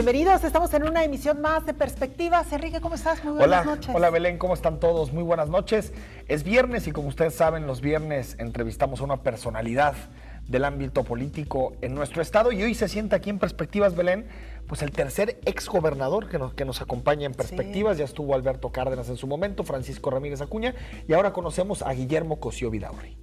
Bienvenidos, estamos en una emisión más de Perspectivas. Enrique, ¿cómo estás? Muy buenas noches. Hola Belén, ¿cómo están todos? Muy buenas noches. Es viernes y como ustedes saben, los viernes entrevistamos a una personalidad del ámbito político en nuestro estado y hoy se sienta aquí en Perspectivas, Belén, pues el tercer exgobernador que nos acompaña en Perspectivas. Sí. Ya estuvo Alberto Cárdenas en su momento, Francisco Ramírez Acuña, y ahora conocemos a Guillermo Cosío Vidaurri.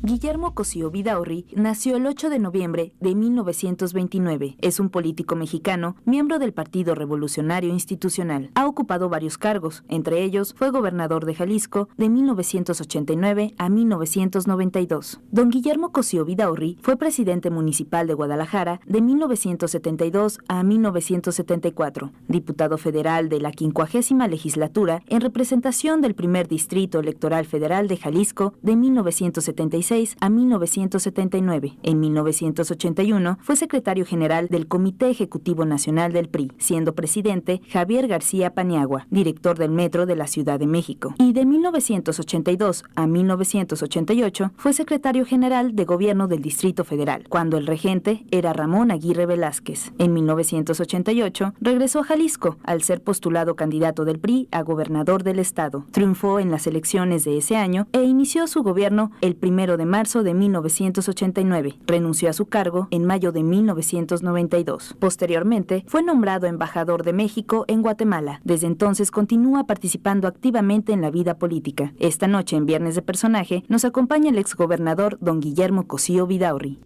Guillermo Cosío Vidaurri nació el 8 de noviembre de 1929. Es un político mexicano, miembro del Partido Revolucionario Institucional. Ha ocupado varios cargos, entre ellos fue gobernador de Jalisco de 1989 a 1992. Don Guillermo Cosío Vidaurri fue presidente municipal de Guadalajara de 1972 a 1974, diputado federal de la 50ª legislatura en representación del primer distrito electoral federal de Jalisco de 1976 a 1979. En 1981 fue secretario general del Comité Ejecutivo Nacional del PRI, siendo presidente Javier García Paniagua, director del Metro de la Ciudad de México. Y de 1982 a 1988 fue secretario general de Gobierno del Distrito Federal, cuando el regente era Ramón Aguirre Velázquez. En 1988 regresó a Jalisco al ser postulado candidato del PRI a gobernador del estado. Triunfó en las elecciones de ese año e inició su gobierno el 1 de marzo de 1989. Renunció a su cargo en mayo de 1992. Posteriormente, fue nombrado embajador de México en Guatemala. Desde entonces continúa participando activamente en la vida política. Esta noche, en Viernes de Personaje, nos acompaña el exgobernador don Guillermo Cosío Vidaurri.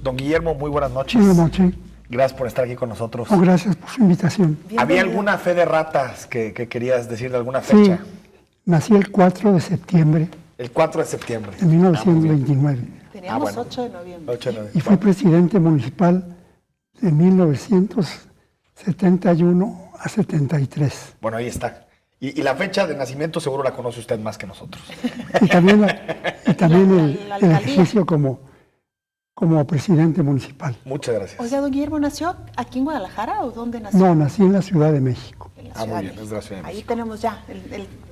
Don Guillermo, muy buenas noches. Buenas noches. Gracias por estar aquí con nosotros. Oh, gracias por su invitación. ¿Había alguna fe de ratas que querías decir de alguna fecha? Sí, nací el 4 de septiembre. El 4 de septiembre. De 1929. Teníamos 8 de noviembre. 8 de noviembre. Y fui presidente municipal de 1971 a 73. Bueno, ahí está. Y la fecha de nacimiento seguro la conoce usted más que nosotros. Y también, el ejercicio como presidente municipal. Muchas gracias. Oiga, don Guillermo, ¿nació aquí en Guadalajara o dónde nació? No, nací en la Ciudad de México. Muy bien, es de la Ciudad de México. Ahí tenemos ya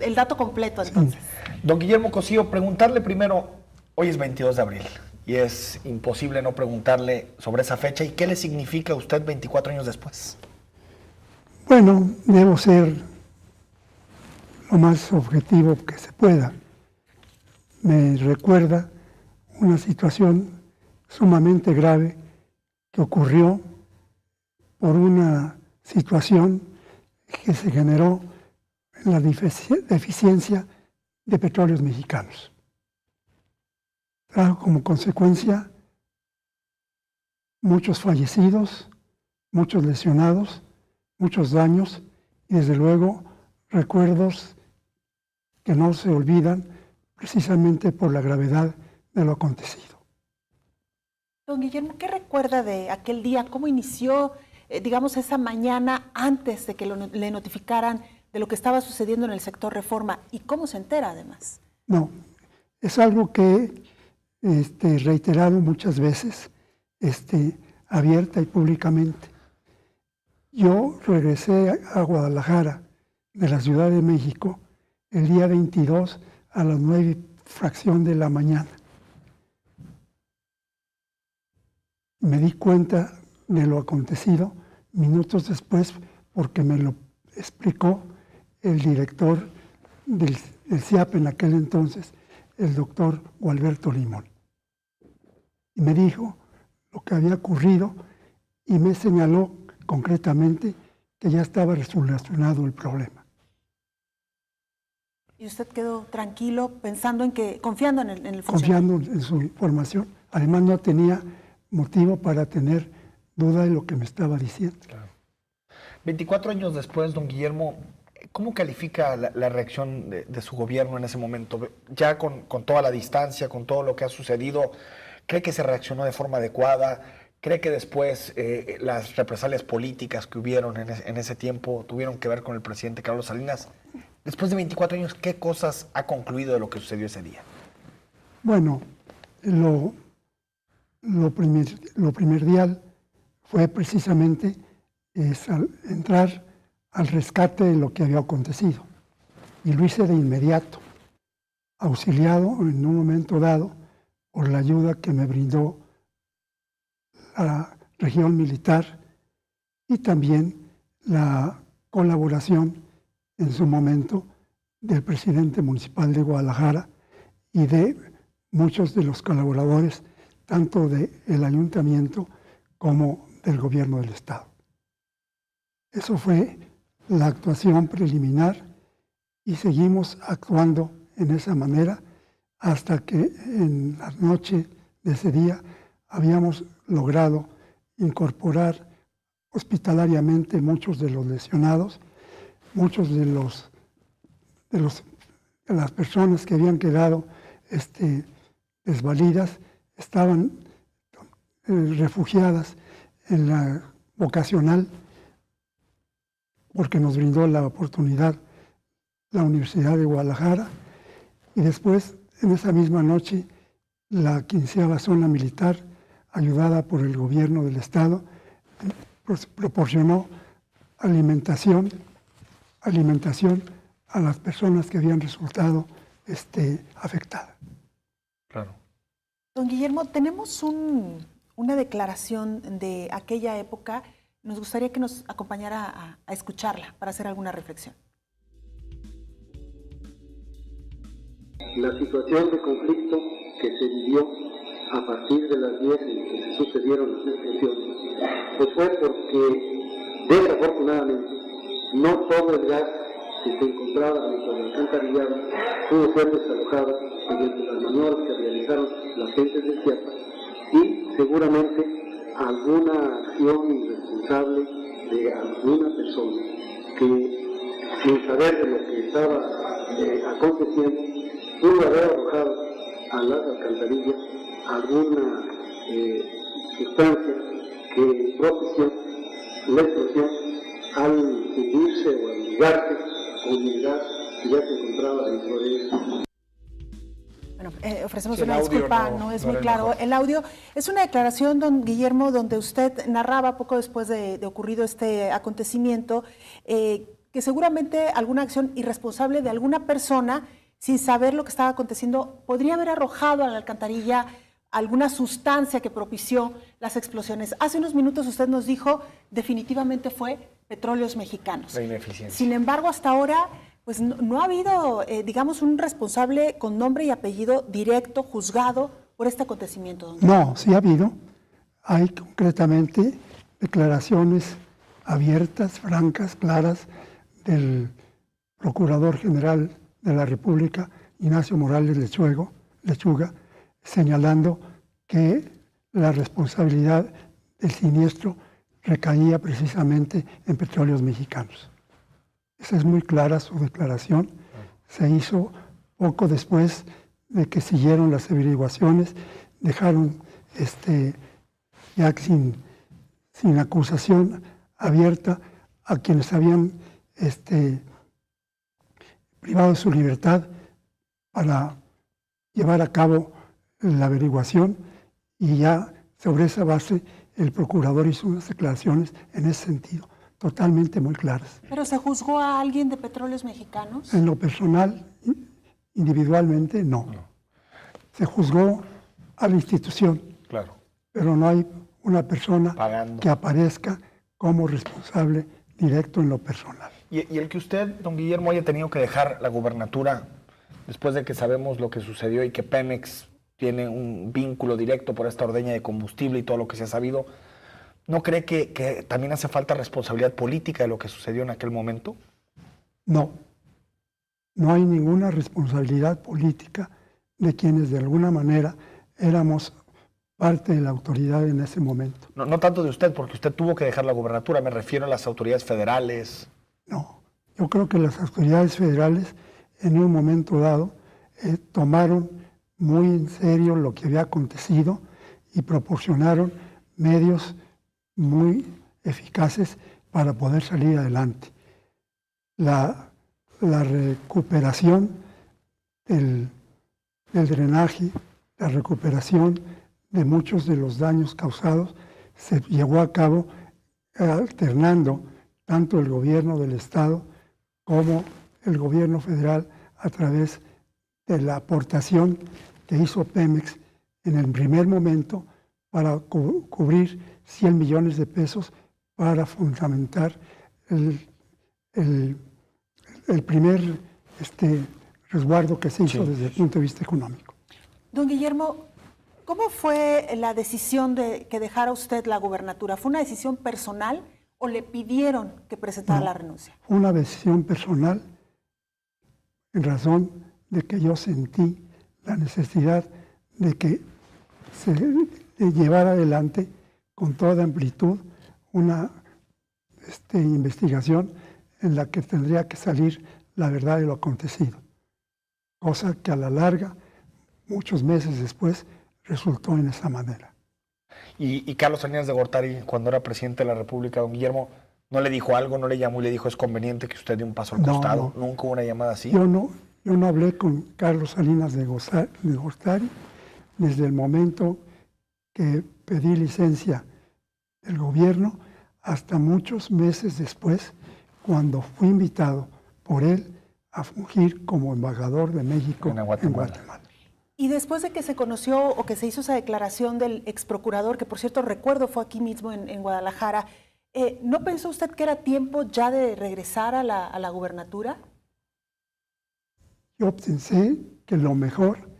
el dato completo, entonces. Sí. Don Guillermo Cosío, preguntarle primero, hoy es 22 de abril y es imposible no preguntarle sobre esa fecha y qué le significa a usted 24 años después. Bueno, debo ser lo más objetivo que se pueda. Me recuerda una situación sumamente grave que ocurrió por una situación que se generó en la deficiencia de petróleos mexicanos. Trajo como consecuencia muchos fallecidos, muchos lesionados, muchos daños y desde luego recuerdos que no se olvidan precisamente por la gravedad de lo acontecido. Don Guillermo, ¿qué recuerda de aquel día? ¿Cómo inició, digamos, esa mañana antes de que le notificaran de lo que estaba sucediendo en el sector Reforma? ¿Y cómo se entera, además? No, es algo que he reiterado muchas veces, abierta y públicamente. Yo regresé a Guadalajara de la Ciudad de México el día 22 a las 9:00 de la mañana. Me di cuenta de lo acontecido minutos después porque me lo explicó el director del CIAP en aquel entonces, el doctor Gualberto Limón. Y me dijo lo que había ocurrido y me señaló concretamente que ya estaba resolucionado el problema. ¿Y usted quedó tranquilo confiando en el funcionario? Confiando en su información. Además no tenía motivo para tener duda de lo que me estaba diciendo. Claro. 24 años después, don Guillermo, ¿cómo califica la reacción de su gobierno en ese momento? Ya con toda la distancia, con todo lo que ha sucedido, ¿cree que se reaccionó de forma adecuada? ¿Cree que después las represalias políticas que hubieron en ese tiempo tuvieron que ver con el presidente Carlos Salinas? Después de 24 años, ¿qué cosas ha concluido de lo que sucedió ese día? Bueno, lo primordial fue precisamente entrar al rescate de lo que había acontecido. Y lo hice de inmediato, auxiliado en un momento dado por la ayuda que me brindó la región militar y también la colaboración en su momento del presidente municipal de Guadalajara y de muchos de los colaboradores, tanto del ayuntamiento como del gobierno del estado. Eso fue la actuación preliminar y seguimos actuando en esa manera hasta que en la noche de ese día habíamos logrado incorporar hospitalariamente muchos de los lesionados, muchos de las personas que habían quedado desvalidas estaban refugiadas en la vocacional porque nos brindó la oportunidad la Universidad de Guadalajara y después en esa misma noche la 15ª Zona Militar, ayudada por el gobierno del estado, proporcionó alimentación a las personas que habían resultado afectadas. Claro. Don Guillermo, tenemos una declaración de aquella época. Nos gustaría que nos acompañara a escucharla para hacer alguna reflexión. La situación de conflicto que se vivió a partir de las 10 en que se sucedieron las explosiones, pues fue porque desafortunadamente no todo el gas que se encontraba dentro del alcantarillado pudo ser desalojado mediante las maniobras que realizaron las gentes de Chiapas y seguramente alguna acción irresponsable de alguna persona que, sin saber de lo que estaba aconteciendo, pudo haber arrojado a las alcantarillas alguna sustancia que propició la explosión al hundirse o al ligarse con el gas que ya se encontraba dentro de eso. Bueno, ofrecemos Sí, el una audio disculpa, no no es era muy el claro. mejor. El audio es una declaración, don Guillermo, donde usted narraba poco después de ocurrido este acontecimiento, que seguramente alguna acción irresponsable de alguna persona, sin saber lo que estaba aconteciendo, podría haber arrojado a la alcantarilla alguna sustancia que propició las explosiones. Hace unos minutos usted nos dijo, definitivamente fue Petróleos Mexicanos. La ineficiencia. Sin embargo, hasta ahora, pues no ha habido, digamos, un responsable con nombre y apellido directo, juzgado por este acontecimiento. Don Guillermo. No, sí ha habido. Hay concretamente declaraciones abiertas, francas, claras del Procurador General de la República, Ignacio Morales Lechuga, señalando que la responsabilidad del siniestro recaía precisamente en Petróleos Mexicanos. Esa es muy clara su declaración. Se hizo poco después de que siguieron las averiguaciones, dejaron ya sin acusación abierta a quienes habían privado de su libertad para llevar a cabo la averiguación y ya sobre esa base el procurador hizo unas declaraciones en ese sentido, totalmente muy claras. ¿Pero se juzgó a alguien de Petróleos Mexicanos? En lo personal, individualmente, no. Se juzgó a la institución, Claro. pero no hay una persona Pagando. que aparezca como responsable directo en lo personal. Y el que usted, don Guillermo, haya tenido que dejar la gubernatura después de que sabemos lo que sucedió y que Pemex tiene un vínculo directo por esta ordeña de combustible y todo lo que se ha sabido, ¿no cree que también hace falta responsabilidad política de lo que sucedió en aquel momento? No, no hay ninguna responsabilidad política de quienes de alguna manera éramos parte de la autoridad en ese momento. No tanto de usted, porque usted tuvo que dejar la gubernatura, me refiero a las autoridades federales. No, yo creo que las autoridades federales en un momento dado tomaron muy en serio lo que había acontecido y proporcionaron medios muy eficaces para poder salir adelante. La recuperación del drenaje, la recuperación de muchos de los daños causados se llevó a cabo alternando tanto el gobierno del estado como el gobierno federal a través de la aportación que hizo Pemex en el primer momento para cubrir 100 millones de pesos para fundamentar el primer resguardo que se hizo desde el punto de vista económico. Don Guillermo, ¿cómo fue la decisión de que dejara usted la gubernatura? ¿Fue una decisión personal o le pidieron que presentara la renuncia? Fue una decisión personal en razón de que yo sentí la necesidad de que se llevara adelante con toda amplitud una investigación en la que tendría que salir la verdad de lo acontecido, cosa que a la larga, muchos meses después, resultó en esa manera. Y Carlos Salinas de Gortari, cuando era presidente de la República, don Guillermo, ¿no le dijo algo, no le llamó y le dijo es conveniente que usted dé un paso al costado? No. ¿Nunca hubo una llamada así? Yo no hablé con Carlos Salinas de Gortari desde el momento que pedí licencia del gobierno hasta muchos meses después, cuando fui invitado por él a fungir como embajador de México en Guatemala. Y después de que se conoció o que se hizo esa declaración del ex procurador, que por cierto recuerdo fue aquí mismo en Guadalajara, ¿no pensó usted que era tiempo ya de regresar a la gubernatura? Yo pensé que lo mejor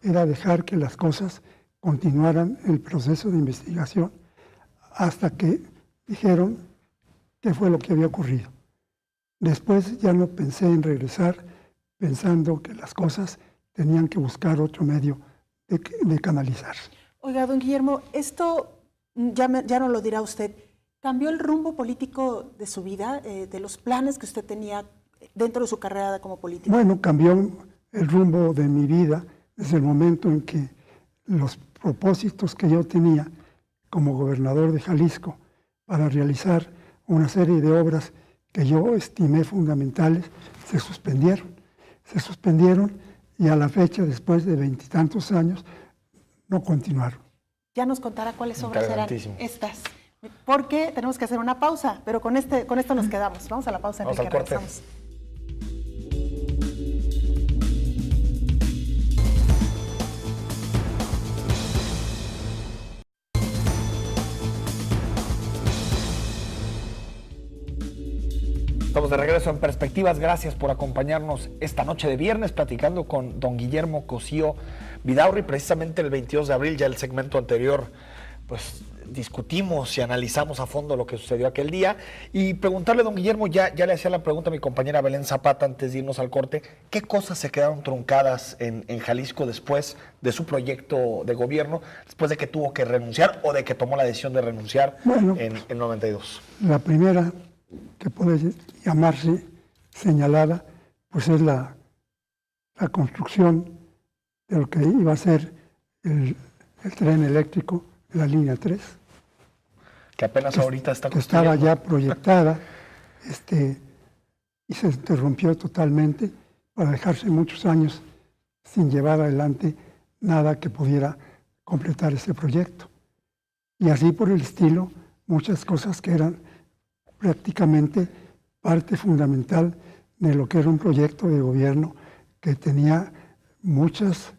era dejar que las cosas continuaran el proceso de investigación hasta que dijeron qué fue lo que había ocurrido. Después ya no pensé en regresar pensando que las cosas tenían que buscar otro medio de canalizarse. Oiga, don Guillermo, esto ya no lo dirá usted. ¿Cambió el rumbo político de su vida, de los planes que usted tenía dentro de su carrera como político? Bueno, cambió el rumbo de mi vida desde el momento en que los propósitos que yo tenía como gobernador de Jalisco para realizar una serie de obras que yo estimé fundamentales se suspendieron. Se suspendieron y a la fecha, después de 20 y tantos años, no continuaron. Ya nos contará cuáles obras serán estas. Porque tenemos que hacer una pausa, pero con esto nos quedamos. Vamos a la pausa, Enrique, regresamos. Estamos de regreso en Perspectivas. Gracias por acompañarnos esta noche de viernes platicando con don Guillermo Cosío Vidaurri. Precisamente el 22 de abril, ya el segmento anterior, pues discutimos y analizamos a fondo lo que sucedió aquel día. Y preguntarle, don Guillermo, ya le hacía la pregunta a mi compañera Belén Zapata antes de irnos al corte, ¿qué cosas se quedaron truncadas en Jalisco después de su proyecto de gobierno, después de que tuvo que renunciar o de que tomó la decisión de renunciar en el 92? La primera que puede llamarse señalada, pues es la construcción de lo que iba a ser el tren eléctrico, la línea 3. Que apenas ahorita está construyendo. Que estaba ya proyectada y se interrumpió totalmente para dejarse muchos años sin llevar adelante nada que pudiera completar ese proyecto. Y así por el estilo, muchas cosas que eran prácticamente parte fundamental de lo que era un proyecto de gobierno que tenía muchas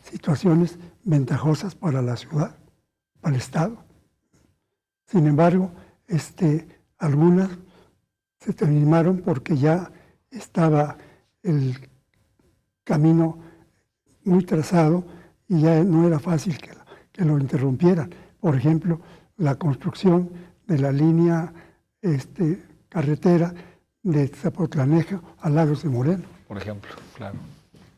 situaciones ventajosas para la ciudad, para el Estado. Sin embargo, algunas se terminaron porque ya estaba el camino muy trazado y ya no era fácil que lo interrumpieran. Por ejemplo, la construcción de la línea carretera de Zapotlanejo a Lagos de Moreno. Por ejemplo, claro.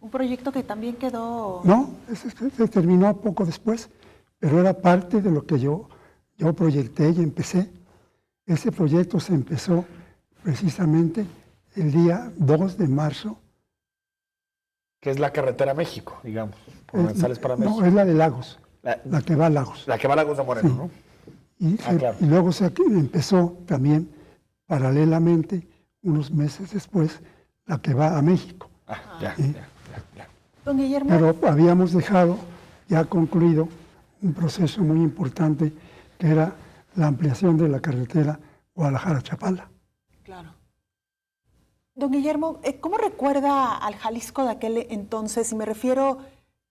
Un proyecto que también quedó... No, se terminó poco después, pero era parte de lo que yo proyecté y empecé. Ese proyecto se empezó precisamente el día 2 de marzo. Que es la carretera a México, digamos, por donde sales para México. No, es la de Lagos, la que va a Lagos. La que va a Lagos de Moreno, sí. ¿no? Claro. Y luego se empezó también, paralelamente, unos meses después, la que va a México. Ya. Don Guillermo. Pero habíamos dejado ya concluido un proceso muy importante que era la ampliación de la carretera Guadalajara-Chapala. Claro. Don Guillermo, ¿cómo recuerda al Jalisco de aquel entonces? Y me refiero,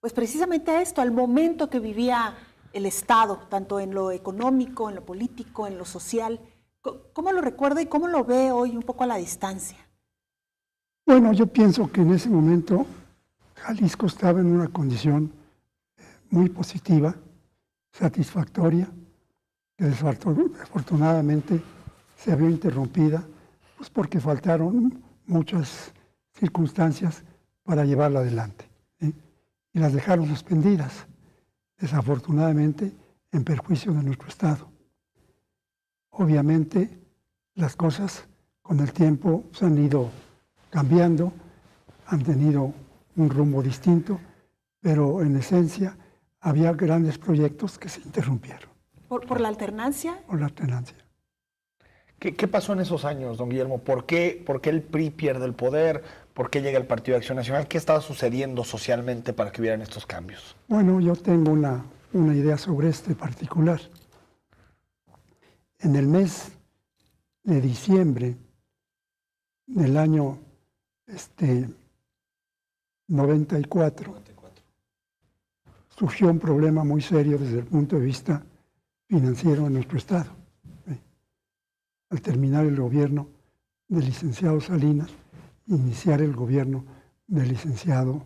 pues precisamente a esto, al momento que vivía el Estado, tanto en lo económico, en lo político, en lo social. ¿Cómo lo recuerda y cómo lo ve hoy un poco a la distancia? Bueno, yo pienso que en ese momento Jalisco estaba en una condición muy positiva, satisfactoria, que desafortunadamente se vio interrumpida, pues porque faltaron muchas circunstancias para llevarla adelante, ¿sí? Y las dejaron suspendidas, desafortunadamente, en perjuicio de nuestro Estado. Obviamente, las cosas con el tiempo se han ido cambiando, han tenido un rumbo distinto, pero en esencia había grandes proyectos que se interrumpieron. ¿Por la alternancia? Por la alternancia. ¿Qué pasó en esos años, don Guillermo? ¿Por qué el PRI pierde el poder? ¿Por qué llega el Partido de Acción Nacional? ¿Qué estaba sucediendo socialmente para que hubieran estos cambios? Bueno, yo tengo una idea sobre este particular. En el mes de diciembre del año 94, surgió un problema muy serio desde el punto de vista financiero en nuestro Estado. Al terminar el gobierno del licenciado Salinas, iniciar el gobierno del licenciado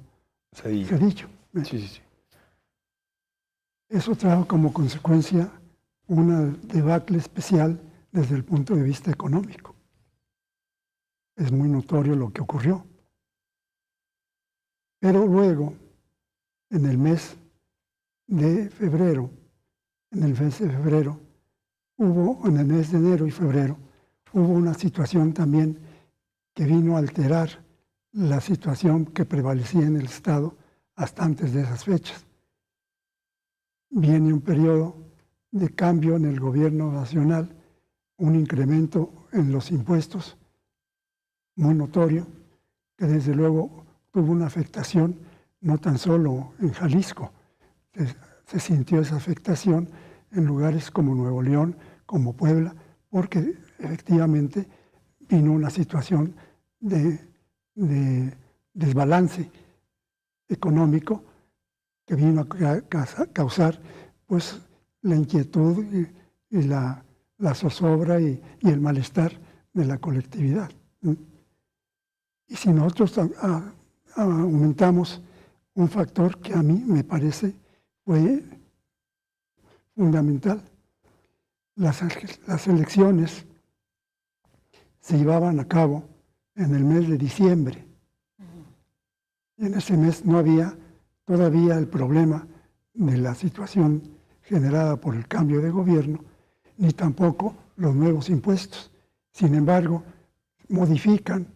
Zedillo. Sí. Eso trajo como consecuencia una debacle especial desde el punto de vista económico. Es muy notorio lo que ocurrió. Pero luego, en el mes de febrero, en el mes de enero y febrero, hubo una situación también que vino a alterar la situación que prevalecía en el Estado hasta antes de esas fechas. Viene un periodo de cambio en el gobierno nacional, un incremento en los impuestos muy notorio, que desde luego tuvo una afectación no tan solo en Jalisco, se sintió esa afectación en lugares como Nuevo León, como Puebla, porque efectivamente vino una situación de desbalance económico que vino a causar pues la inquietud y la zozobra y el malestar de la colectividad. Y si nosotros aumentamos un factor que a mí me parece fue fundamental, las elecciones se llevaban a cabo en el mes de diciembre. Y en ese mes no había todavía el problema de la situación generada por el cambio de gobierno, ni tampoco los nuevos impuestos. Sin embargo, modifican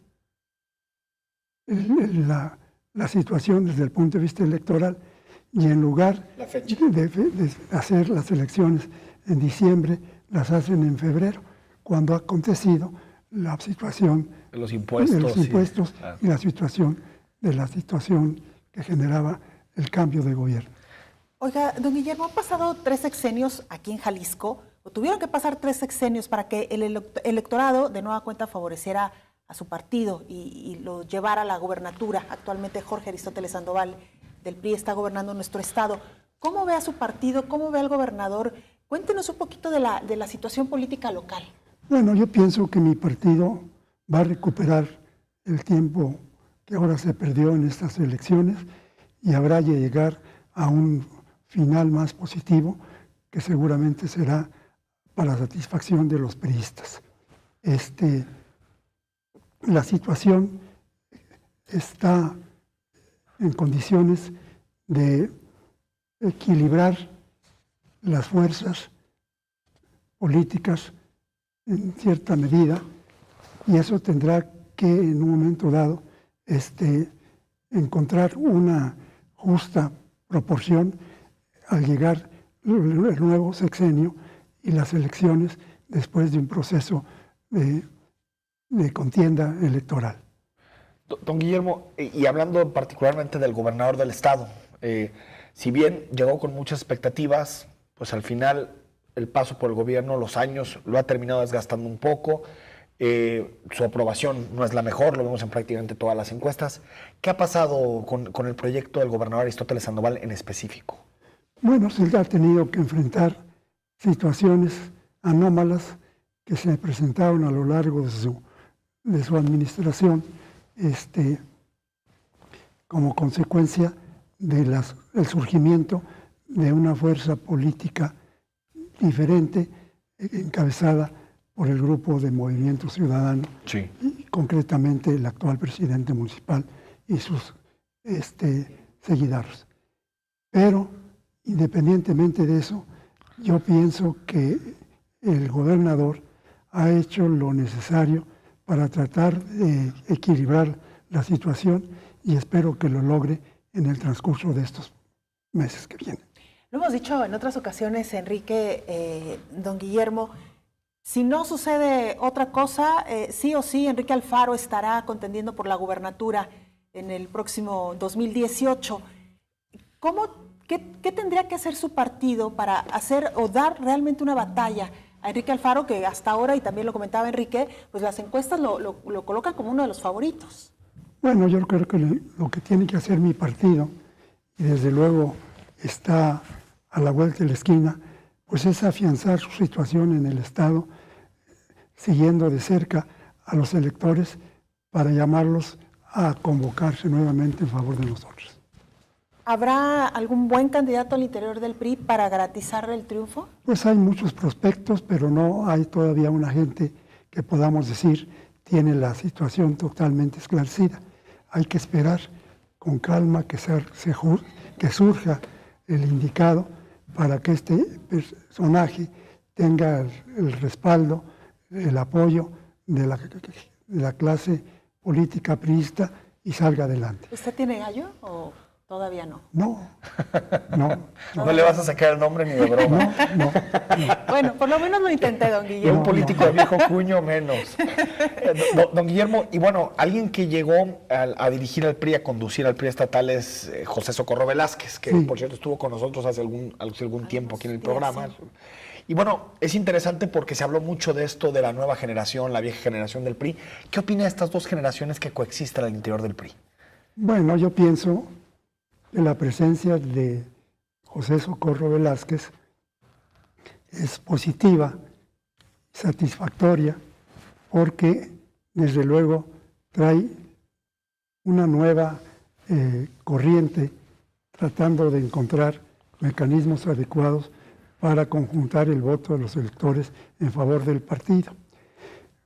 la situación desde el punto de vista electoral y en lugar de hacer las elecciones en diciembre, las hacen en febrero, cuando ha acontecido la situación de los impuestos, y la situación que generaba el cambio de gobierno. Oiga, don Guillermo, han pasado 3 sexenios aquí en Jalisco, o tuvieron que pasar 3 sexenios para que el electorado de nueva cuenta favoreciera a su partido y lo llevara a la gobernatura. Actualmente Jorge Aristóteles Sandoval del PRI está gobernando nuestro estado. ¿Cómo ve a su partido? ¿Cómo ve al gobernador? Cuéntenos un poquito de la situación política local. Bueno, yo pienso que mi partido va a recuperar el tiempo que ahora se perdió en estas elecciones y habrá de llegar a un final más positivo que seguramente será para satisfacción de los priistas. La situación está en condiciones de equilibrar las fuerzas políticas en cierta medida, y eso tendrá que en un momento dado encontrar una justa proporción al llegar el nuevo sexenio y las elecciones después de un proceso de contienda electoral. Don Guillermo, y hablando particularmente del gobernador del estado, si bien llegó con muchas expectativas, pues al final el paso por el gobierno, los años, lo ha terminado desgastando un poco. Su aprobación no es la mejor, lo vemos en prácticamente todas las encuestas. ¿Qué ha pasado con el proyecto del gobernador Aristóteles Sandoval en específico? Bueno, se ha tenido que enfrentar situaciones anómalas que se presentaron a lo largo de su administración, como consecuencia del surgimiento de una fuerza política diferente, encabezada por el grupo de Movimiento Ciudadano, Sí. y concretamente el actual presidente municipal y sus seguidores. Pero, independientemente de eso, yo pienso que el gobernador ha hecho lo necesario para tratar de equilibrar la situación y espero que lo logre en el transcurso de estos meses que vienen. Lo hemos dicho en otras ocasiones, Enrique, don Guillermo, si no sucede otra cosa, sí o sí, Enrique Alfaro estará contendiendo por la gubernatura en el próximo 2018. ¿Qué tendría que hacer su partido para hacer o dar realmente una batalla a Enrique Alfaro, que hasta ahora, y también lo comentaba Enrique, pues las encuestas lo colocan como uno de los favoritos? Bueno, yo creo que lo que tiene que hacer mi partido, y desde luego está a la vuelta de la esquina, pues es afianzar su situación en el Estado, siguiendo de cerca a los electores para llamarlos a convocarse nuevamente en favor de nosotros. ¿Habrá algún buen candidato al interior del PRI para garantizar el triunfo? Pues hay muchos prospectos, pero no hay todavía una gente que podamos decir tiene la situación totalmente esclarecida. Hay que esperar con calma que surja el indicado para que este personaje tenga el respaldo, el apoyo de la clase política priista y salga adelante. ¿Usted tiene gallo o todavía no? No. No le vas a sacar el nombre ni de broma. No. Bueno, por lo menos lo intenté, don De Guillermo. un político de viejo cuño menos. Don Guillermo, y bueno, alguien que llegó a dirigir al PRI, a conducir al PRI estatal es José Socorro Velázquez, que Sí. por cierto estuvo con nosotros hace algún tiempo aquí en el días, programa. sí. Y bueno, es interesante porque se habló mucho de esto de la nueva generación, la vieja generación del PRI. ¿Qué opina de estas dos generaciones que coexisten al interior del PRI? Bueno, yo pienso que la presencia de José Socorro Velázquez es positiva, satisfactoria, porque desde luego trae una nueva corriente tratando de encontrar mecanismos adecuados para conjuntar el voto de los electores en favor del partido.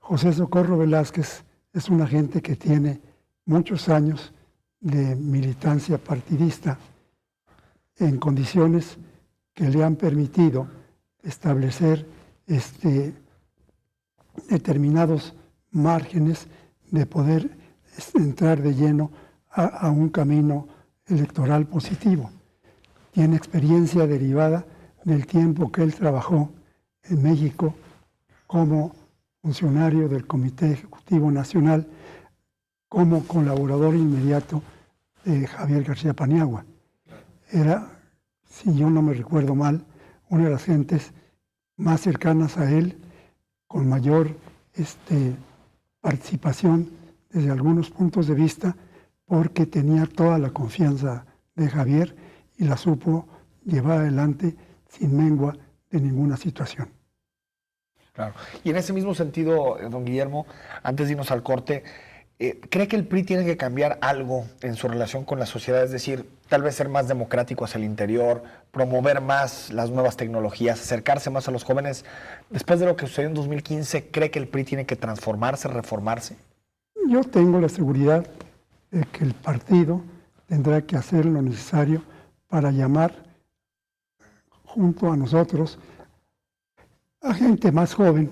José Socorro Velázquez es una gente que tiene muchos años de militancia partidista en condiciones que le han permitido establecer determinados márgenes de poder entrar de lleno a un camino electoral positivo. Tiene experiencia derivada del tiempo que él trabajó en México como funcionario del Comité Ejecutivo Nacional, como colaborador inmediato de Javier García Paniagua. Era, si yo no me recuerdo mal, una de las gentes más cercanas a él, con mayor participación desde algunos puntos de vista, porque tenía toda la confianza de Javier y la supo llevar adelante sin mengua de ninguna situación. Claro. Y en ese mismo sentido, don Guillermo, antes de irnos al corte, ¿cree que el PRI tiene que cambiar algo en su relación con la sociedad? Es decir, tal vez ser más democrático hacia el interior, promover más las nuevas tecnologías, acercarse más a los jóvenes. Después de lo que sucedió en 2015, ¿cree que el PRI tiene que transformarse, reformarse? Yo tengo la seguridad de que el partido tendrá que hacer lo necesario para llamar junto a nosotros a gente más joven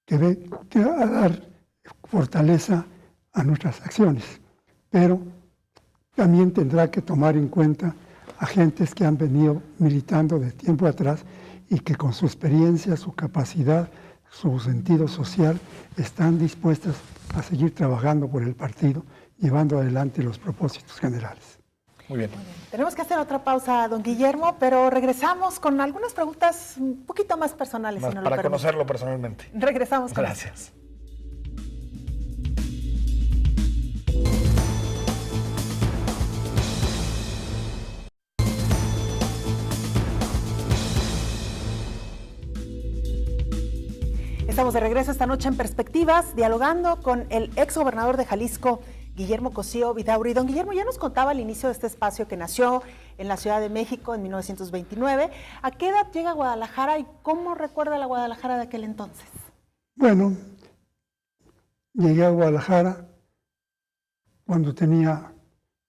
que va a dar fortaleza a nuestras acciones, pero también tendrá que tomar en cuenta a gentes que han venido militando de tiempo atrás y que con su experiencia, su capacidad, su sentido social están dispuestas a seguir trabajando por el partido, llevando adelante los propósitos generales. Muy bien. Tenemos que hacer otra pausa, don Guillermo, pero regresamos con algunas preguntas un poquito más personales, si no lo Para permite. conocerlo personalmente. Regresamos con Gracias. estamos de regreso esta noche en Perspectivas, dialogando con el exgobernador de Jalisco, Guillermo Cosío Vidaurri. Don Guillermo, ya nos contaba al inicio de este espacio que nació en la Ciudad de México en 1929. ¿A qué edad llega a Guadalajara y cómo recuerda la Guadalajara de aquel entonces? Bueno, llegué a Guadalajara cuando tenía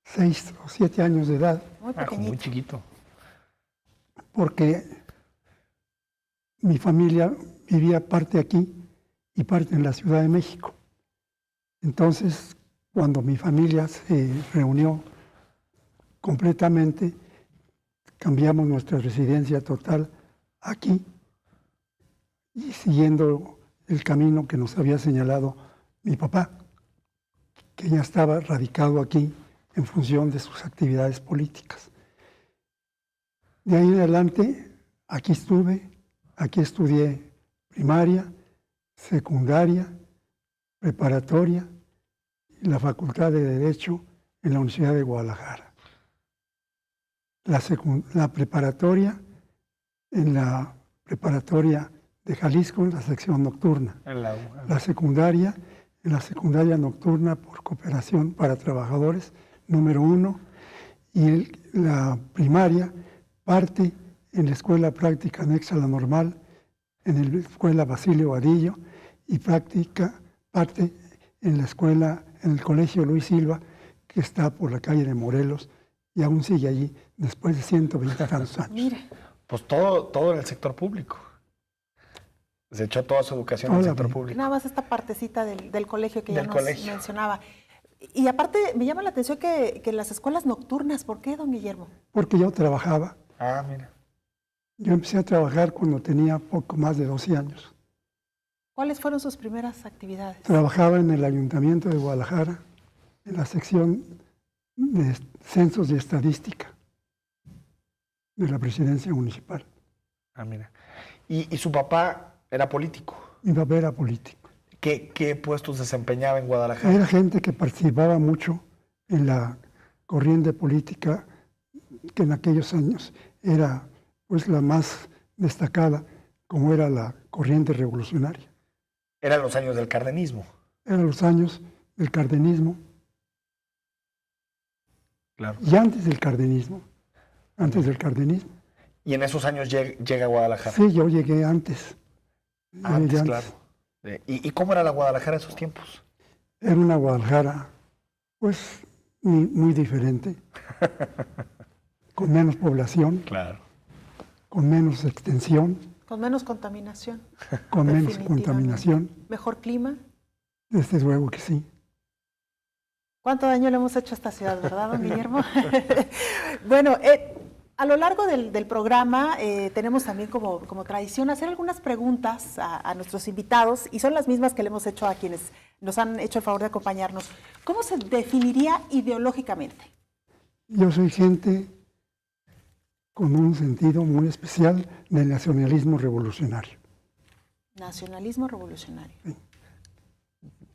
6 o 7 años de edad. Muy pequeñito. Muy chiquito. Porque mi familia vivía parte aquí y parte en la Ciudad de México. Entonces, cuando mi familia se reunió completamente, cambiamos nuestra residencia total aquí y siguiendo el camino que nos había señalado mi papá, que ya estaba radicado aquí en función de sus actividades políticas. De ahí en adelante, aquí estuve, aquí estudié primaria, secundaria, preparatoria y la Facultad de Derecho en la Universidad de Guadalajara. La preparatoria en la preparatoria de Jalisco en la sección nocturna. La secundaria en la secundaria nocturna por cooperación para trabajadores número 1 y la primaria parte en la escuela práctica anexa a la normal, en la escuela Basilio Vadillo y práctica parte en la escuela, en el colegio Luis Silva, que está por la calle de Morelos y aún sigue allí después de 120 tantos años. Mire. Pues todo en el sector público. Se echó toda su educación en el sector público. Nada más esta partecita del colegio que ya Del nos colegio. mencionaba. Y aparte, me llama la atención que las escuelas nocturnas, ¿por qué, don Guillermo? Porque yo trabajaba. Ah, mira. Yo empecé a trabajar cuando tenía poco más de 12 años. ¿Cuáles fueron sus primeras actividades? Trabajaba en el Ayuntamiento de Guadalajara, en la sección de censos y estadística de la presidencia municipal. Ah, mira. ¿Y su papá era político? Mi papá era político. ¿Qué puestos desempeñaba en Guadalajara? Era gente que participaba mucho en la corriente política que en aquellos años era pues la más destacada, como era la corriente revolucionaria. Eran los años del cardenismo. Eran los años del cardenismo. Claro. Y antes del cardenismo. Antes del cardenismo. Y en esos años llega a Guadalajara. Sí, yo llegué antes. Antes, claro. ¿Y cómo era la Guadalajara en esos tiempos? Era una Guadalajara, pues, muy diferente. Con menos población. Claro. Con menos extensión. Con menos contaminación. Con menos Definitivamente. contaminación. ¿Mejor clima? Desde luego que sí. ¿Cuánto daño le hemos hecho a esta ciudad, verdad, don Guillermo? Bueno, a lo largo del programa tenemos también como tradición hacer algunas preguntas a nuestros invitados y son las mismas que le hemos hecho a quienes nos han hecho el favor de acompañarnos. ¿Cómo se definiría ideológicamente? Yo soy gente con un sentido muy especial del nacionalismo revolucionario. Nacionalismo revolucionario.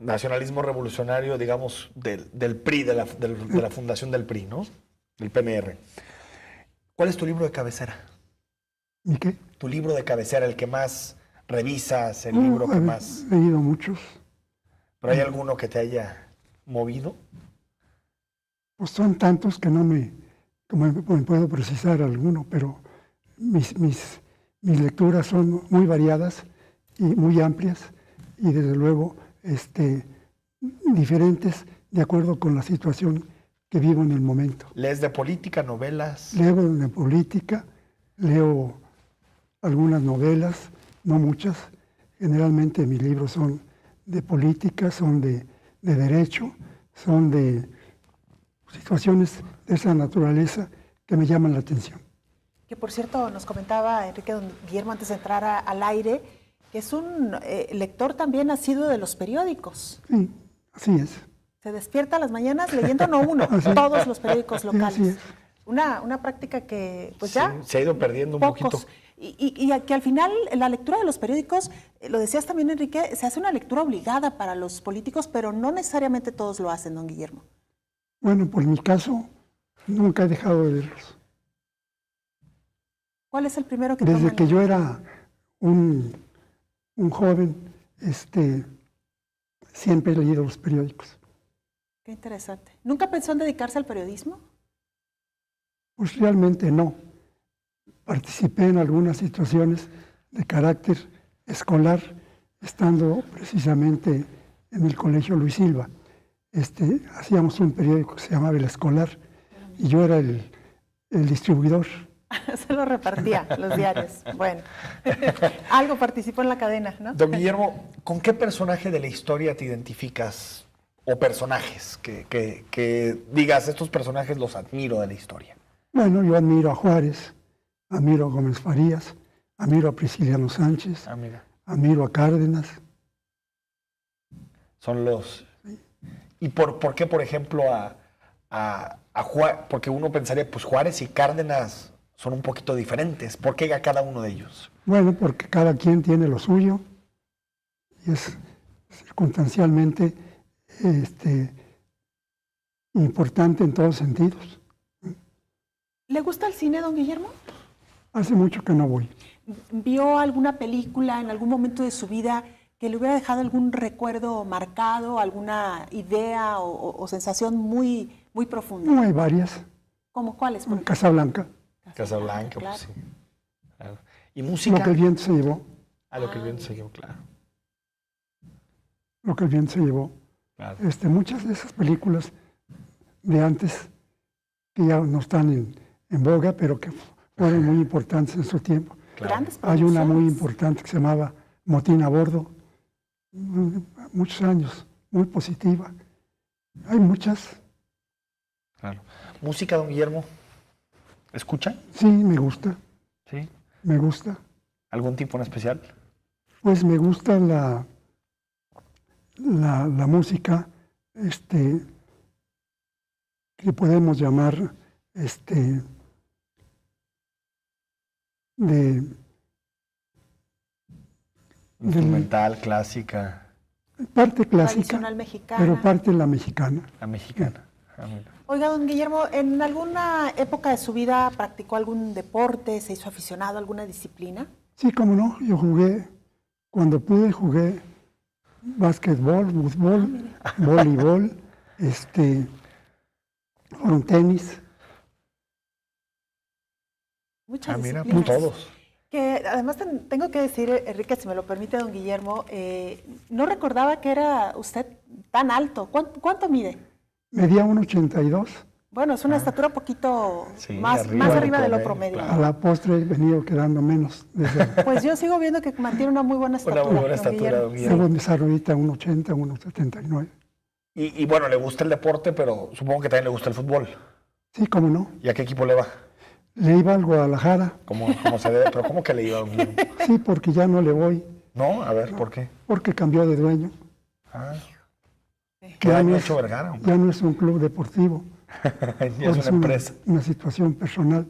Nacionalismo revolucionario, digamos, del PRI, de la fundación del PRI, ¿no? Del PMR. ¿Cuál es tu libro de cabecera? ¿Y qué? Tu libro de cabecera, el que más revisas, el libro que más... He leído muchos. ¿Pero hay alguno que te haya movido? Pues son tantos que no me puedo precisar alguno, pero mis lecturas son muy variadas y muy amplias y desde luego diferentes de acuerdo con la situación que vivo en el momento. ¿Lees de política, novelas? Leo de política, leo algunas novelas, no muchas. Generalmente mis libros son de política, son de derecho, son de situaciones de esa naturaleza que me llaman la atención. Que por cierto nos comentaba Enrique don Guillermo antes de entrar al aire, que es un lector también nacido de los periódicos. Sí, así es. Se despierta a las mañanas leyendo no uno, todos los periódicos locales. Sí, así es. Una práctica que pues ya... Se ha ido perdiendo un pocos. poquito. Y que al final la lectura de los periódicos, lo decías también Enrique, se hace una lectura obligada para los políticos, pero no necesariamente todos lo hacen, don Guillermo. Bueno, por mi caso, nunca he dejado de verlos. ¿Cuál es el primero que Desde toman? que yo era un joven, siempre he leído los periódicos. Qué interesante. ¿Nunca pensó en dedicarse al periodismo? Pues realmente no. Participé en algunas situaciones de carácter escolar, estando precisamente en el Colegio Luis Silva. Hacíamos un periódico que se llamaba El Escolar y yo era el distribuidor. Se lo repartía, los diarios. Bueno, algo participó en la cadena, ¿no? Don Guillermo, ¿con qué personaje de la historia te identificas? O personajes que digas, estos personajes los admiro de la historia. Bueno, yo admiro a Juárez, admiro a Gómez Farías, admiro a Prisciliano Sánchez, Mira. admiro a Cárdenas. Son los... ¿Y por qué, por ejemplo, a Juárez? Porque uno pensaría, pues Juárez y Cárdenas son un poquito diferentes. ¿Por qué a cada uno de ellos? Bueno, porque cada quien tiene lo suyo y es circunstancialmente importante en todos sentidos. ¿Le gusta el cine, don Guillermo? Hace mucho que no voy. ¿Vio alguna película en algún momento de su vida que le hubiera dejado algún recuerdo marcado, alguna idea o sensación muy, muy profunda? No, hay varias. ¿Cómo cuáles? por ejemplo? Casablanca, Casablanca, claro. pues sí. Claro. ¿Y música? Lo que el viento se llevó, A lo que el viento se llevó, claro. lo que el viento se llevó. Claro. Muchas de esas películas de antes, que ya no están en boga, pero que fueron muy importantes en su tiempo. Grandes Hay una muy producciones. importante que se llamaba Motín a Bordo, muchos años, muy positiva. Hay muchas. Claro. ¿Música, don Guillermo? ¿Escucha? Sí, me gusta, Sí. me gusta. ¿Algún tipo en especial? Pues me gusta la música que podemos llamar de Instrumental, clásica, parte clásica, Tradicional mexicana. pero parte la mexicana. la mexicana. Mira. Oiga, don Guillermo, ¿en alguna época de su vida practicó algún deporte, se hizo aficionado a alguna disciplina? Sí, cómo no, yo jugué, cuando pude jugué básquetbol, fútbol, voleibol, tenis. Muchas Mira, disciplinas. pues todos. Que además tengo que decir, Enrique, si me lo permite, don Guillermo, no recordaba que era usted tan alto. ¿Cuánto mide? Medía 1,82. Bueno, es una estatura un poquito Sí, más arriba arriba, del de lo promedio, promedio. A la postre he venido quedando menos. Desde Pues yo sigo viendo que mantiene una muy buena estatura. Una muy buena don estatura, Guillermo. don Guillermo. luego me desarrollé 1,80, 1,79. Y bueno, le gusta el deporte, pero supongo que también le gusta el fútbol. Sí, cómo no. ¿Y a qué equipo le va? Le iba al Guadalajara. ¿Cómo se debe? ¿Pero cómo que le iba, don Guillermo? Sí, porque ya no le voy, No, a ver, ¿por qué? porque cambió de dueño. Ah, Que ¿qué ya daño no ha es- hecho Vergara? hombre? Ya no es un club deportivo, Ya es una empresa. una situación personal.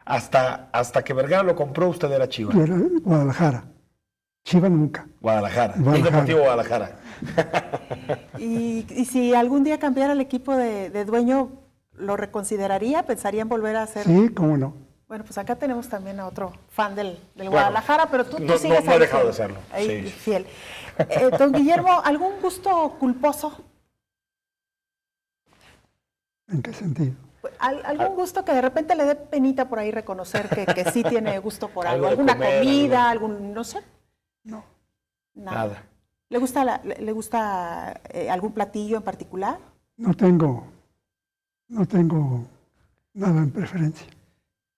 Hasta que Vergara lo compró, usted era Chiva. Yo era Guadalajara. Chiva nunca. Guadalajara. Club Guadalajara. Deportivo Guadalajara. Y si algún día cambiara el equipo de dueño, ¿lo reconsideraría? ¿Pensaría en volver a hacer? Sí, cómo no. Bueno, pues acá tenemos también a otro fan del Guadalajara, pero tú no- sigues no he ahí dejado fiel, de serlo, ahí sí. fiel. Don Guillermo, ¿algún gusto culposo? ¿En qué sentido? ¿Algún gusto que de repente le dé penita por ahí reconocer que sí tiene gusto por algo? Algo de ¿Alguna comer, comida? algo. No sé. No. Nada. ¿Le gusta algún platillo en particular? No tengo nada en preferencia.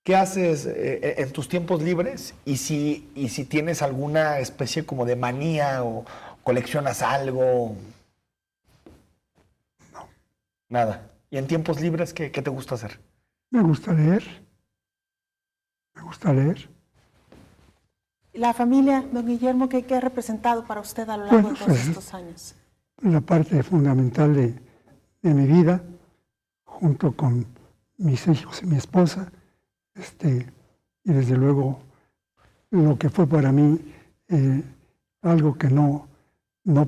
¿Qué haces en tus tiempos libres? Y si tienes alguna especie como de manía o coleccionas algo. No. Nada. ¿Y en tiempos libres qué te gusta hacer? Me gusta leer. Me gusta leer. La familia, don Guillermo, ¿qué ha representado para usted a lo largo Bueno, de todos pues, estos años? La parte fundamental de mi vida, junto con mis hijos y mi esposa, y desde luego lo que fue para mí algo que no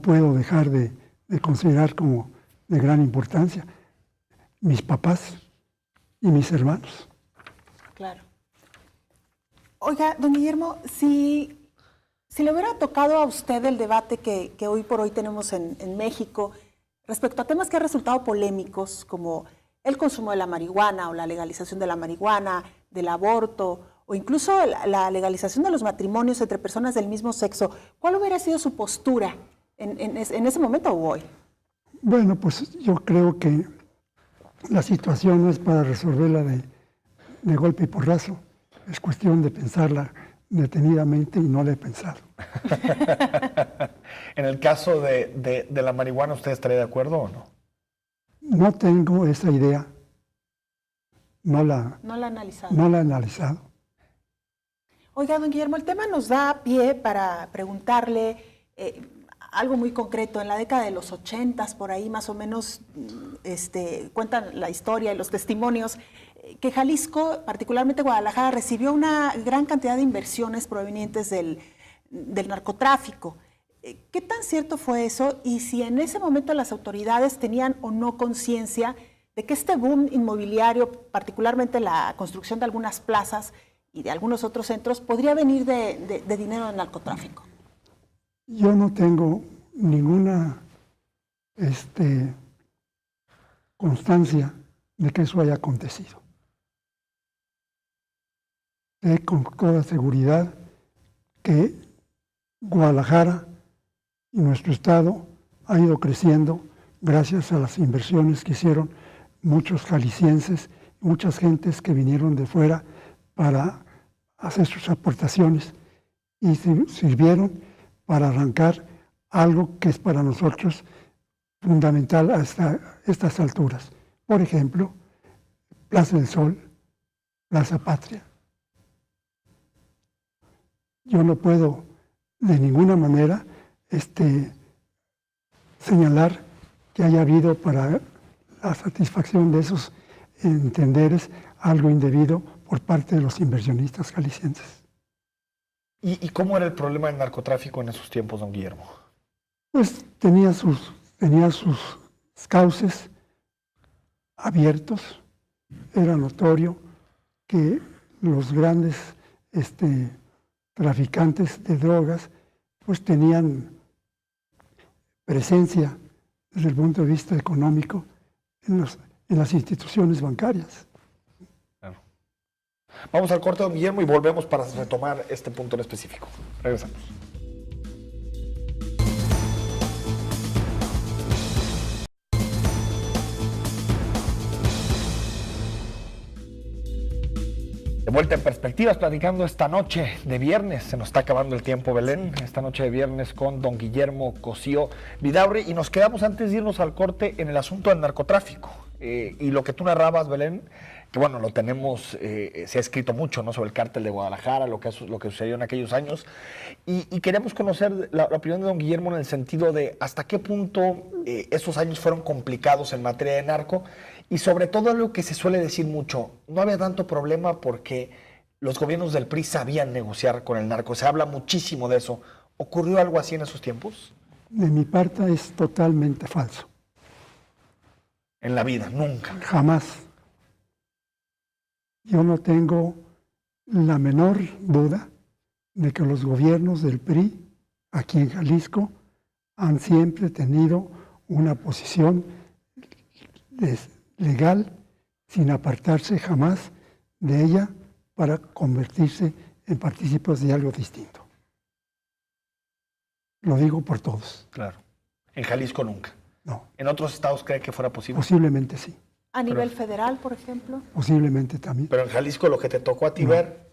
puedo dejar de considerar como de gran importancia, mis papás y mis hermanos. Claro. Oiga, don Guillermo, si Si le hubiera tocado a usted el debate que hoy por hoy tenemos en México respecto a temas que han resultado polémicos, como el consumo de la marihuana o la legalización de la marihuana, del aborto, o incluso la legalización de los matrimonios entre personas del mismo sexo, ¿cuál hubiera sido su postura en ese momento o hoy? Bueno, pues yo creo que la situación no es para resolverla de golpe y porrazo. Es cuestión de pensarla detenidamente y no la he pensado. En el caso de la marihuana, ¿usted estaría de acuerdo o no? No tengo esa idea. No la he analizado. No la he analizado. Oiga, don Guillermo, el tema nos da pie para preguntarle algo muy concreto. En la década de los 80s, por ahí más o menos, cuentan la historia y los testimonios, que Jalisco, particularmente Guadalajara, recibió una gran cantidad de inversiones provenientes del narcotráfico. ¿Qué tan cierto fue eso? Y si en ese momento las autoridades tenían o no conciencia de que este boom inmobiliario, particularmente la construcción de algunas plazas y de algunos otros centros, podría venir de dinero del narcotráfico. Yo no tengo ninguna constancia de que eso haya acontecido. Sé con toda seguridad que Guadalajara y nuestro estado ha ido creciendo gracias a las inversiones que hicieron muchos jaliscienses, muchas gentes que vinieron de fuera para hacer sus aportaciones y sirvieron para arrancar algo que es para nosotros fundamental a estas alturas. Por ejemplo, Plaza del Sol, Plaza Patria. Yo no puedo de ninguna manera señalar que haya habido para la satisfacción de esos entenderes algo indebido por parte de los inversionistas jaliscienses. ¿Y cómo era el problema del narcotráfico en esos tiempos, don Guillermo? Pues tenía sus cauces abiertos. Era notorio que los grandes traficantes de drogas pues tenían presencia desde el punto de vista económico en las instituciones bancarias. Claro. Vamos al corte, don Guillermo, y volvemos para retomar este punto en específico. Regresamos. De vuelta en Perspectivas, platicando esta noche de viernes. Se nos está acabando el tiempo, Belén. Esta noche de viernes con don Guillermo Cosío Vidaurri. Y nos quedamos antes de irnos al corte en el asunto del narcotráfico. Y lo que tú narrabas, Belén, que bueno, lo tenemos, se ha escrito mucho, ¿no?, sobre el cártel de Guadalajara, lo que sucedió en aquellos años. Y queremos conocer la opinión de don Guillermo en el sentido de hasta qué punto esos años fueron complicados en materia de narco. Y sobre todo lo que se suele decir mucho, no había tanto problema porque los gobiernos del PRI sabían negociar con el narco. Se habla muchísimo de eso. ¿Ocurrió algo así en esos tiempos? De mi parte es totalmente falso. En la vida, nunca. Jamás. Yo no tengo la menor duda de que los gobiernos del PRI aquí en Jalisco han siempre tenido una posición legal, sin apartarse jamás de ella para convertirse en partícipes de algo distinto. Lo digo por todos. Claro. En Jalisco nunca. No. ¿En otros estados cree que fuera posible? Posiblemente sí. ¿A nivel federal, por ejemplo? Posiblemente también. Pero en Jalisco lo que te tocó a ti ver.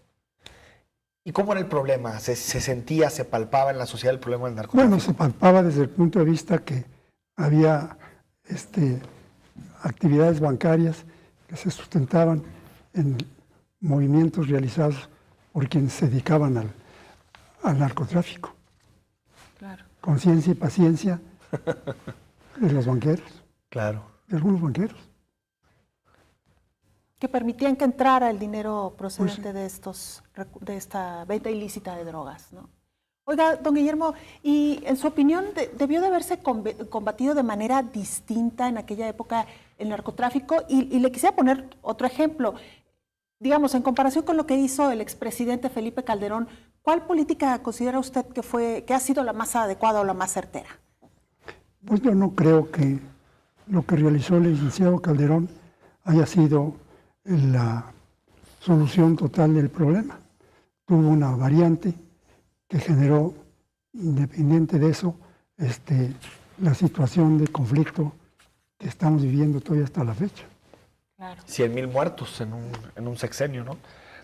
¿Y cómo era el problema? ¿Se sentía, se palpaba en la sociedad el problema del narcotráfico? Bueno, se palpaba desde el punto de vista que había actividades bancarias que se sustentaban en movimientos realizados por quienes se dedicaban al narcotráfico. Claro. Conciencia y paciencia de los banqueros. Claro. De algunos banqueros. Que permitían que entrara el dinero procedente de esta venta ilícita de drogas, ¿no? Oiga, don Guillermo, y en su opinión, ¿debió de haberse combatido de manera distinta en aquella época el narcotráfico? Y le quisiera poner otro ejemplo. Digamos, en comparación con lo que hizo el expresidente Felipe Calderón, ¿Cuál política considera usted que ha sido la más adecuada o la más certera? Pues yo no creo que lo que realizó el licenciado Calderón haya sido la solución total del problema. Tuvo una variante que generó, independiente de eso, la situación de conflicto que estamos viviendo todavía hasta la fecha. Claro. 100,000 muertos en un sexenio, ¿no?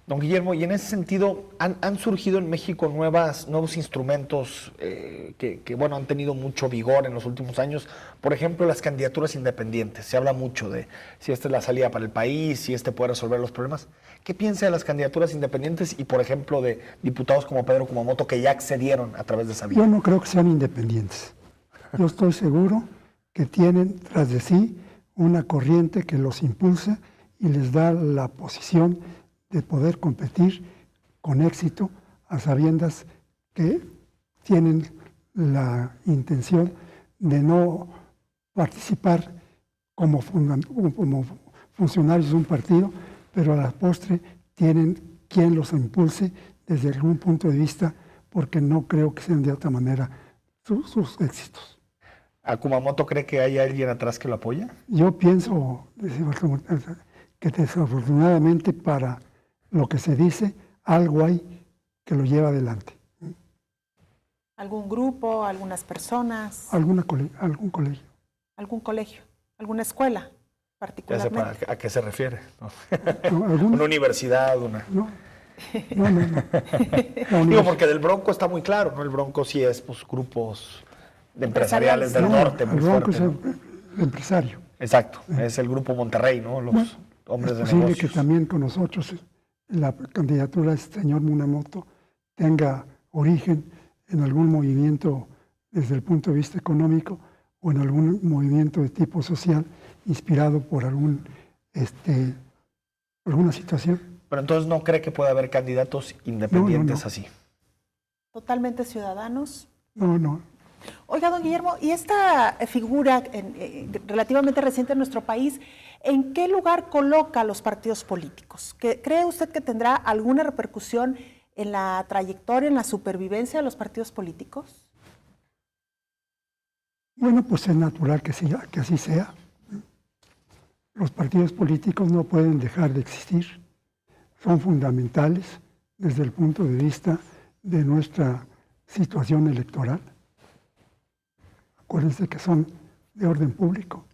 Don Guillermo, y en ese sentido, ¿han surgido en México nuevos instrumentos que, bueno, han tenido mucho vigor en los últimos años? Por ejemplo, las candidaturas independientes. Se habla mucho de si esta es la salida para el país, si puede resolver los problemas. ¿Qué piensa de las candidaturas independientes y, por ejemplo, de diputados como Pedro Kumamoto que ya accedieron a través de esa vía? Yo no creo que sean independientes. Yo estoy seguro que tienen tras de sí una corriente que los impulsa y les da la posición de poder competir con éxito a sabiendas que tienen la intención de no participar como funcionarios de un partido, pero a la postre tienen quien los impulse desde algún punto de vista, porque no creo que sean de otra manera sus éxitos. ¿A Kumamoto cree que hay alguien atrás que lo apoya? Yo pienso que desafortunadamente para lo que se dice, algo hay que lo lleva adelante. ¿Algún grupo, algunas personas? Algún colegio. ¿Algún colegio? ¿Alguna escuela particularmente? Ya sé a qué se refiere, ¿no? No, Una universidad, No. Digo, porque del Bronco está muy claro, ¿no? El Bronco sí es, pues, grupos de empresariales del norte muy el Bronco fuerte, es el empresario. Exacto, es el grupo Monterrey, ¿no? Los hombres de Es posible negocios. que también con nosotros la candidatura del señor Kumamoto tenga origen en algún movimiento desde el punto de vista económico o en algún movimiento de tipo social inspirado por alguna situación. Pero entonces no cree que pueda haber candidatos independientes No. así. ¿Totalmente ciudadanos? No. Oiga, don Guillermo, ¿y esta figura relativamente reciente en nuestro país, en qué lugar coloca a los partidos políticos? ¿Cree usted que tendrá alguna repercusión en la trayectoria, en la supervivencia de los partidos políticos? Bueno, pues es natural que así sea. Los partidos políticos no pueden dejar de existir. Son fundamentales desde el punto de vista de nuestra situación electoral. Acuérdense que son de orden público.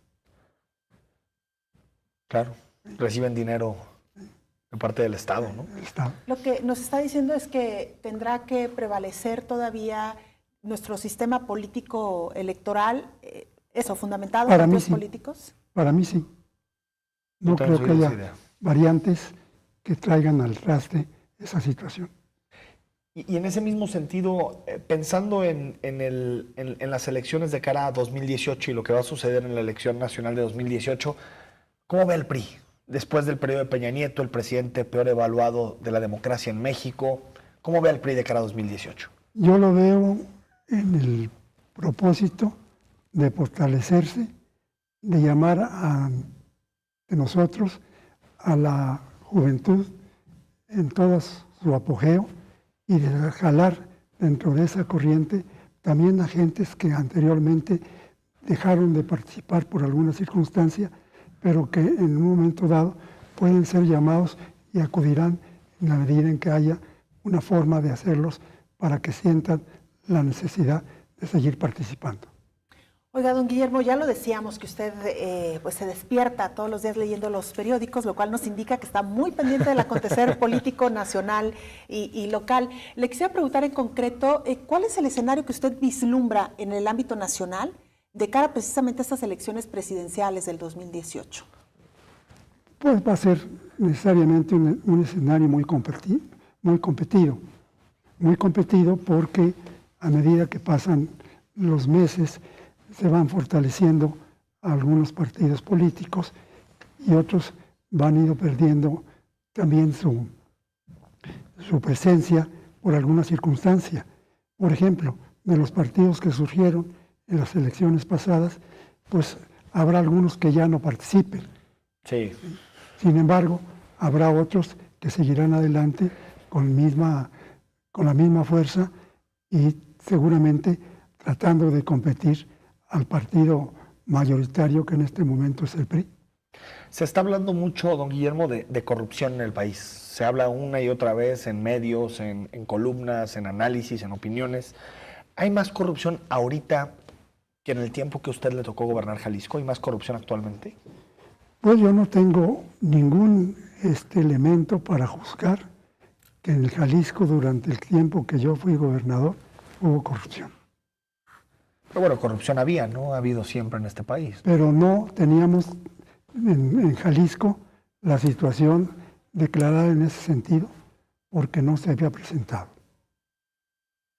Claro, reciben dinero de parte del Estado, ¿no? El Estado. Lo que nos está diciendo es que tendrá que prevalecer todavía nuestro sistema político electoral, fundamentado en Para mí partidos sí. políticos. Para mí sí. No Yo también creo soy que de esa haya idea. variantes que traigan al traste esa situación. Y en ese mismo sentido, pensando en las elecciones de cara a 2018 y lo que va a suceder en la elección nacional de 2018, ¿cómo ve el PRI? Después del periodo de Peña Nieto, el presidente peor evaluado de la democracia en México, ¿cómo ve el PRI de cara a 2018? Yo lo veo en el propósito de fortalecerse, de llamar de nosotros a la juventud en todo su apogeo y de jalar dentro de esa corriente también a gentes que anteriormente dejaron de participar por alguna circunstancia, pero que en un momento dado pueden ser llamados y acudirán en la medida en que haya una forma de hacerlos para que sientan la necesidad de seguir participando. Oiga, don Guillermo, ya lo decíamos que usted pues se despierta todos los días leyendo los periódicos, lo cual nos indica que está muy pendiente del acontecer político nacional y local. Le quisiera preguntar en concreto, ¿cuál es el escenario que usted vislumbra en el ámbito nacional de cara precisamente a estas elecciones presidenciales del 2018? Pues va a ser necesariamente un escenario muy competido porque a medida que pasan los meses se van fortaleciendo algunos partidos políticos y otros van ido perdiendo también su presencia por alguna circunstancia. Por ejemplo, de los partidos que surgieron en las elecciones pasadas, pues habrá algunos que ya no participen. Sí. Sin embargo, habrá otros que seguirán adelante con misma con la misma fuerza y seguramente tratando de competir al partido mayoritario que en este momento es el PRI. Se está hablando mucho, don Guillermo, de corrupción en el país. Se habla una y otra vez en medios, en columnas, en análisis, en opiniones. ¿Hay más corrupción ahorita que en el tiempo que a usted le tocó gobernar Jalisco? ¿Hay más corrupción actualmente? Pues yo no tengo ningún elemento para juzgar que en el Jalisco durante el tiempo que yo fui gobernador hubo corrupción. Pero bueno, corrupción había, ¿no? Ha habido siempre en este país. Pero no teníamos en Jalisco la situación declarada en ese sentido porque no se había presentado.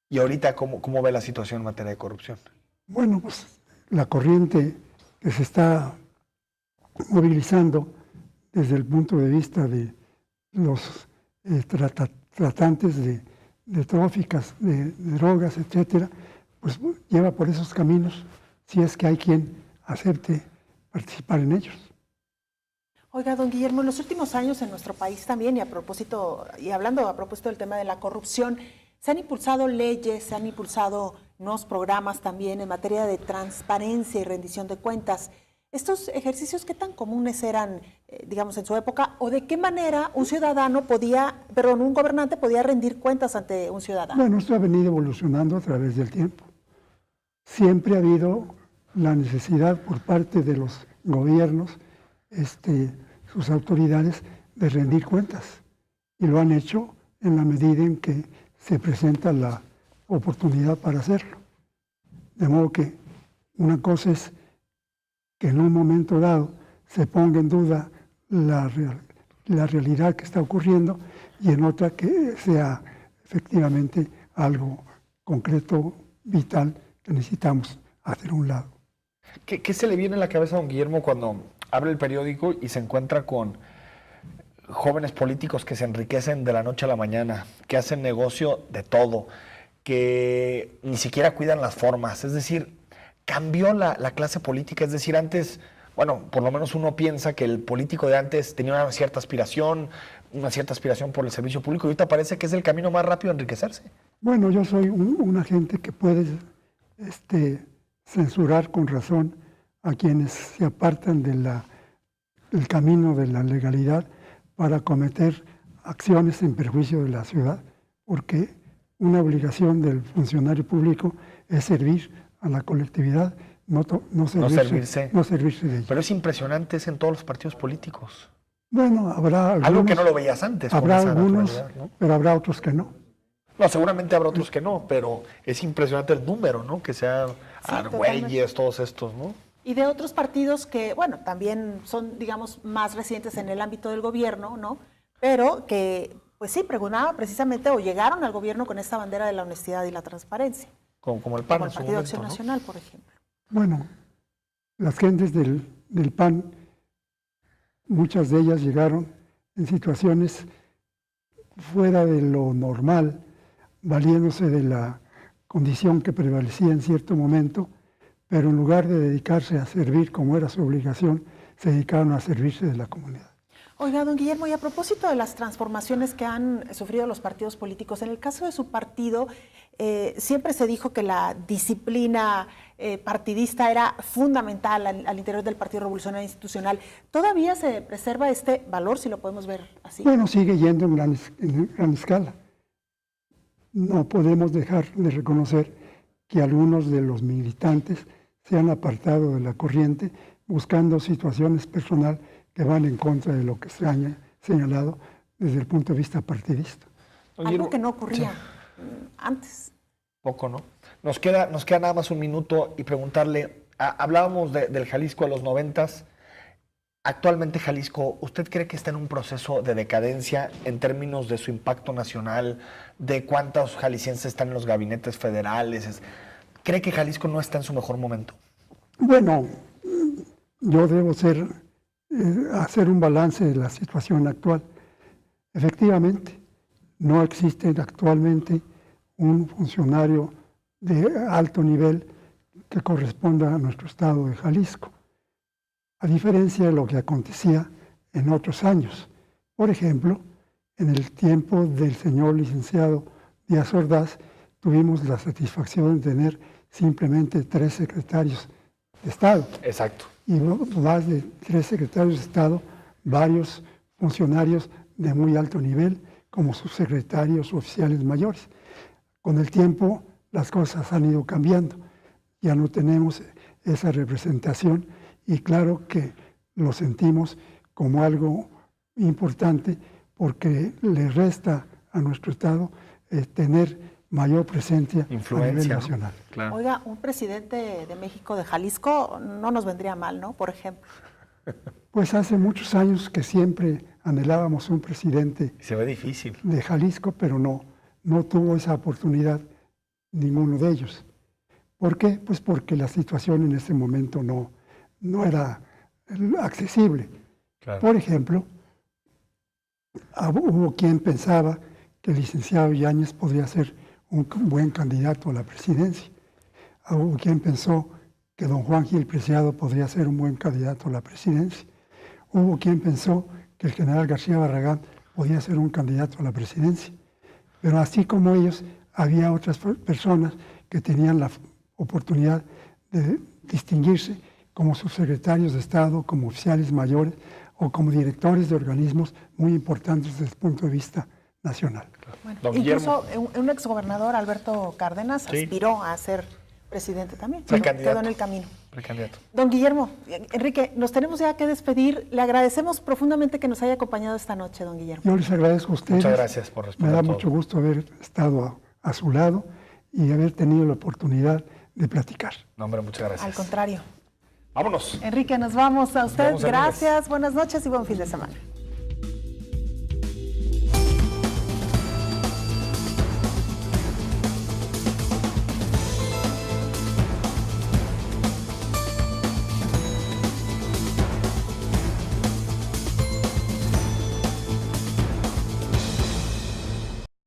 ¿Y ahorita cómo ve la situación en materia de corrupción? Bueno, pues la corriente que se está movilizando desde el punto de vista de los tratantes de tróficas, de drogas, etcétera, pues lleva por esos caminos, si es que hay quien acepte participar en ellos. Oiga, don Guillermo, en los últimos años en nuestro país también, hablando a propósito del tema de la corrupción, se han impulsado leyes, se han impulsado nuevos programas también en materia de transparencia y rendición de cuentas. ¿Estos ejercicios qué tan comunes eran, digamos, en su época? ¿O de qué manera un gobernante podía rendir cuentas ante un ciudadano? Bueno, esto ha venido evolucionando a través del tiempo. Siempre ha habido la necesidad por parte de los gobiernos, sus autoridades, de rendir cuentas. Y lo han hecho en la medida en que se presenta la oportunidad para hacerlo. De modo que una cosa es que en un momento dado se ponga en duda la realidad que está ocurriendo y en otra que sea efectivamente algo concreto, vital, que necesitamos hacer a un lado. ¿Qué se le viene a la cabeza a don Guillermo cuando abre el periódico y se encuentra con jóvenes políticos que se enriquecen de la noche a la mañana, que hacen negocio de todo, que ni siquiera cuidan las formas? Es decir, cambió la clase política. Es decir, antes, bueno, por lo menos uno piensa que el político de antes tenía una cierta aspiración por el servicio público, y ahorita parece que es el camino más rápido a enriquecerse. Bueno, yo soy una gente que puede censurar con razón a quienes se apartan del camino de la legalidad para cometer acciones en perjuicio de la ciudad, porque una obligación del funcionario público es servir a la colectividad, no servirse de ella. Pero es impresionante, es en todos los partidos políticos. Bueno, habrá algunos, algo que no lo veías antes. Habrá con esa algunos, ¿no? Pero habrá otros que no. No, seguramente habrá otros que no, pero es impresionante el número, ¿no? Que sean Argüelles, todos estos, ¿no? Y de otros partidos que, bueno, también son, digamos, más recientes en el ámbito del gobierno, ¿no? Pero que, pues sí, pregonaban precisamente o llegaron al gobierno con esta bandera de la honestidad y la transparencia. Como el PAN, como el Partido de Acción Nacional, por ejemplo. Bueno, las gentes del PAN, muchas de ellas llegaron en situaciones fuera de lo normal, valiéndose de la condición que prevalecía en cierto momento, pero en lugar de dedicarse a servir como era su obligación, se dedicaron a servirse de la comunidad. Oiga, don Guillermo, y a propósito de las transformaciones que han sufrido los partidos políticos, en el caso de su partido, siempre se dijo que la disciplina partidista era fundamental al interior del Partido Revolucionario Institucional. ¿Todavía se preserva este valor, si lo podemos ver así? Bueno, sigue yendo en gran escala. No podemos dejar de reconocer que algunos de los militantes se han apartado de la corriente buscando situaciones personales que van en contra de lo que se ha señalado desde el punto de vista partidista. Algo que no ocurría antes. Poco, ¿no? Nos queda nada más un minuto y preguntarle, hablábamos del Jalisco de los 90s. Actualmente Jalisco, ¿usted cree que está en un proceso de decadencia en términos de su impacto nacional, de cuántos jaliscienses están en los gabinetes federales? ¿Cree que Jalisco no está en su mejor momento? Bueno, yo debo hacer un balance de la situación actual. Efectivamente, no existe actualmente un funcionario de alto nivel que corresponda a nuestro estado de Jalisco, a diferencia de lo que acontecía en otros años. Por ejemplo, en el tiempo del señor licenciado Díaz Ordaz, tuvimos la satisfacción de tener simplemente 3 secretarios de Estado. Exacto. Y más de 3 secretarios de Estado, varios funcionarios de muy alto nivel, como subsecretarios o oficiales mayores. Con el tiempo, las cosas han ido cambiando. Ya no tenemos esa representación y claro que lo sentimos como algo importante porque le resta a nuestro Estado tener mayor presencia a nivel nacional. Claro. Oiga, un presidente de México, de Jalisco, no nos vendría mal, ¿no? Por ejemplo. Pues hace muchos años que siempre anhelábamos un presidente Se ve difícil. de Jalisco, pero no tuvo esa oportunidad ninguno de ellos. ¿Por qué? Pues porque la situación en ese momento no era accesible. Claro. Por ejemplo, hubo quien pensaba que el licenciado Yáñez podría ser un buen candidato a la presidencia. Hubo quien pensó que don Juan Gil Preciado podría ser un buen candidato a la presidencia. Hubo quien pensó que el general García Barragán podía ser un candidato a la presidencia. Pero así como ellos, había otras personas que tenían la oportunidad de distinguirse como subsecretarios de Estado, como oficiales mayores o como directores de organismos muy importantes desde el punto de vista nacional. Bueno, Don incluso un exgobernador, Alberto Cárdenas, Sí. aspiró a ser presidente también, pero Precandidato. quedó en el camino. Precandidato. Don Guillermo, Enrique, nos tenemos ya que despedir. Le agradecemos profundamente que nos haya acompañado esta noche, don Guillermo. Yo les agradezco a ustedes. Muchas gracias por Me responder da todo. mucho gusto haber estado a su lado y haber tenido la oportunidad de platicar. No, hombre, muchas gracias. Al contrario. Vámonos. Enrique, nos vamos a usted. vemos el lunes. Gracias, buenas noches y buen fin de semana.